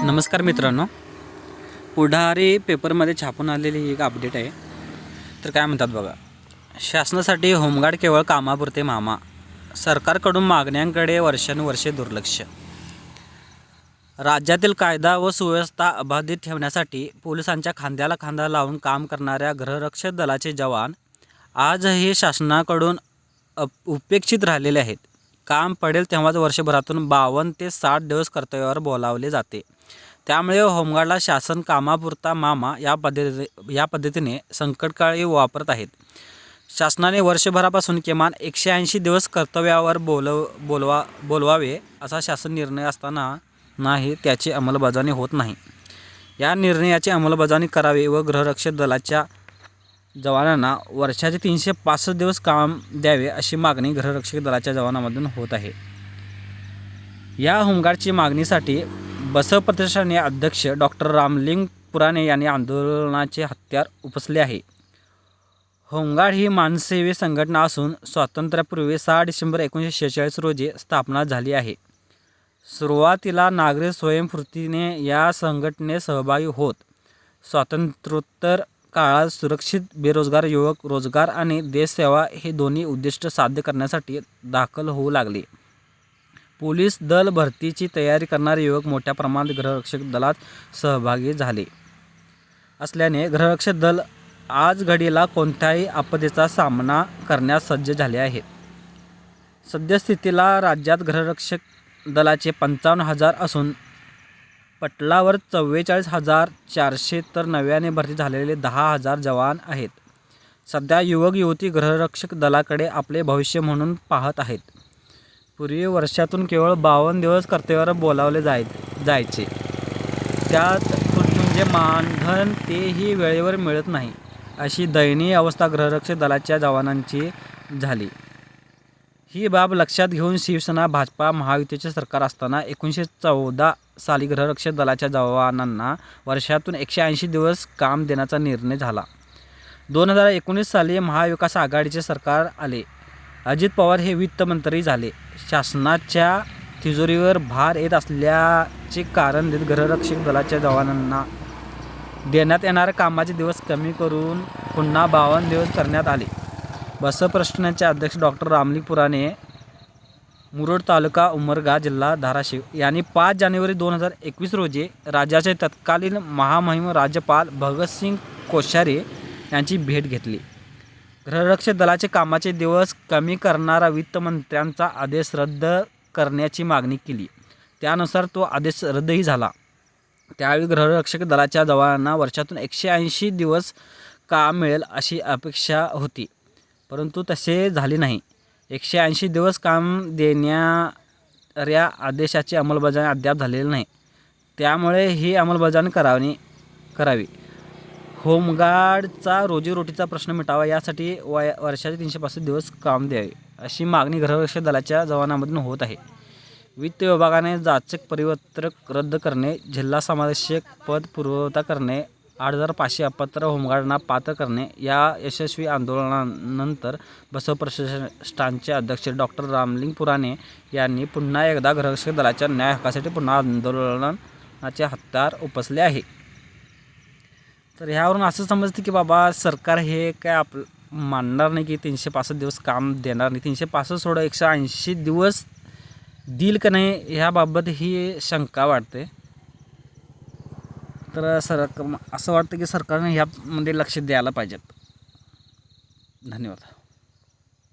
नमस्कार मित्रांनो, पुढारी पेपरमध्ये छापून आलेली एक अपडेट आहे. तर काय म्हणतात बघा, शासनासाठी होमगार्ड केवळ कामापुरते मामा, सरकारकडून मागण्यांकडे वर्षानुवर्षे दुर्लक्ष. राज्यातील कायदा व सुव्यवस्था अबाधित ठेवण्यासाठी पोलिसांच्या खांद्याला खांदा लावून काम करणाऱ्या गृहरक्षक दलाचे जवान आजही शासनाकडून उपेक्षित राहिलेले आहेत. काम पडेल तेव्हाच वर्षभरातून 52 ते 60 दिवस कर्तव्यावर बोलावले जाते. त्यामुळे होमगार्डला शासन कामापुरता मामा या पद्धतीने संकटकाळी वापरत आहेत. शासनाने वर्षभरापासून किमान 180 दिवस कर्तव्यावर बोलवावे असा शासन निर्णय असताना नाही त्याची अंमलबजावणी होत नाही. या निर्णयाची अंमलबजावणी करावी व गृहरक्षक दलाच्या जवानांना वर्षाचे 365 दिवस काम द्यावे अशी मागणी गृहरक्षक दलाच्या जवानांमधून होत आहे. या होमगार्डची मागणीसाठी बसव प्रतिष्ठानचे अध्यक्ष डॉक्टर रामलिंग पुराणे यांनी आंदोलनाचे हत्यार उपसले आहे. होमगार्ड ही मानसेवी संघटना असून स्वातंत्र्यापूर्वी 6 डिसेंबर 1946 रोजी स्थापना झाली आहे. सुरुवातीला नागरिक स्वयंस्फूर्तीने या संघटनेत सहभागी होत स्वातंत्र्योत्तर काळात सुरक्षित बेरोजगार युवक रोजगार आणि देशसेवा हे दोन्ही उद्दिष्ट साध्य करण्यासाठी दाखल होऊ लागले. पोलीस दल भरतीची तयारी करणारे युवक मोठ्या प्रमाणात गृहरक्षक दलात सहभागी झाले असल्याने गृहरक्षक दल आज घडीला कोणत्याही आपत्तीचा सामना करण्यास सज्ज झाले आहेत. सद्यस्थितीला राज्यात गृहरक्षक दलाचे 55,000 असून पटलावर 44,400 तर नव्याने भरती झालेले 10,000 जवान आहेत. सध्या युवक युवती गृहरक्षक दलाकडे आपले भविष्य म्हणून पाहत आहेत. पूर्वी वर्षातून केवळ 52 दिवस कर्तव्यावर बोलावले जायचे. त्यात म्हणजे मानधन तेही वेळेवर मिळत नाही अशी दयनीय अवस्था गृहरक्षक दलाच्या जवानांची झाली. ही बाब लक्षात घेऊन शिवसेना भाजपा महायुतीचे सरकार असताना 1914 साली गृहरक्षक दलाच्या जवानांना वर्षातून 180 दिवस काम देण्याचा निर्णय झाला. 2019 साली महाविकास आघाडीचे सरकार आले. अजित पवार हे वित्तमंत्री झाले. शासनाच्या तिजोरीवर भार येत असल्याचे कारण देत गृहरक्षक दलाच्या जवानांना देण्यात येणारे कामाचे दिवस कमी करून पुन्हा 52 दिवस करण्यात आले. बसव प्रतिष्ठानचे अध्यक्ष डॉक्टर रामलिंग पुराणे, मुरुड तालुका उमरगा जिल्हा धाराशिव यांनी 5 जानेवारी 2021 रोजी राज्याचे तत्कालीन महामहिम राज्यपाल भगतसिंग कोश्यारी यांची भेट घेतली. गृहरक्षक दलाचे कामाचे दिवस कमी करणारा वित्तमंत्र्यांचा आदेश रद्द करण्याची मागणी केली. त्यानुसार तो आदेश रद्दही झाला. त्यावेळी गृहरक्षक दलाच्या जवानांना वर्षातून 180 दिवस काम मिळेल अशी अपेक्षा होती, परंतु तसे झाले नाही. 180 दिवस काम देणाऱ्या आदेशाची अंमलबजावणी अद्याप झालेली नाही. त्यामुळे ही अंमलबजावणी करावी. होमगार्डचा रोजीरोटीचा प्रश्न मिटावा यासाठी वर्षाचे 365 दिवस काम द्यावे अशी मागणी गृहरक्षक दलाच्या जवानांमधून होत आहे. वित्त विभागाने जाचक परिपत्रक रद्द करणे, जिल्हा समादेशक पद पुरवठा करणे, 8,500 अपात्र होमगार्डांना पात्र करणे या यशस्वी आंदोलनानंतर बसव प्रतिष्ठानचे अध्यक्ष डॉक्टर रामलिंग पुराणे यांनी पुन्हा एकदा गृहरक्षक दलाच्या न्याय हक्कासाठी पुन्हा आंदोलनाचे हत्यार उपसले आहे. तर ह्यावरून असं समजतं की बाबा सरकार हे काय मानणार नाही की 365 दिवस काम देणार नाही. 365 सोडा 180 दिवस देईल का नाही ह्याबाबत ही शंका वाटते. तर असं वाटतं की सरकारने ह्यामध्ये लक्ष द्यायला पाहिजेत. धन्यवाद.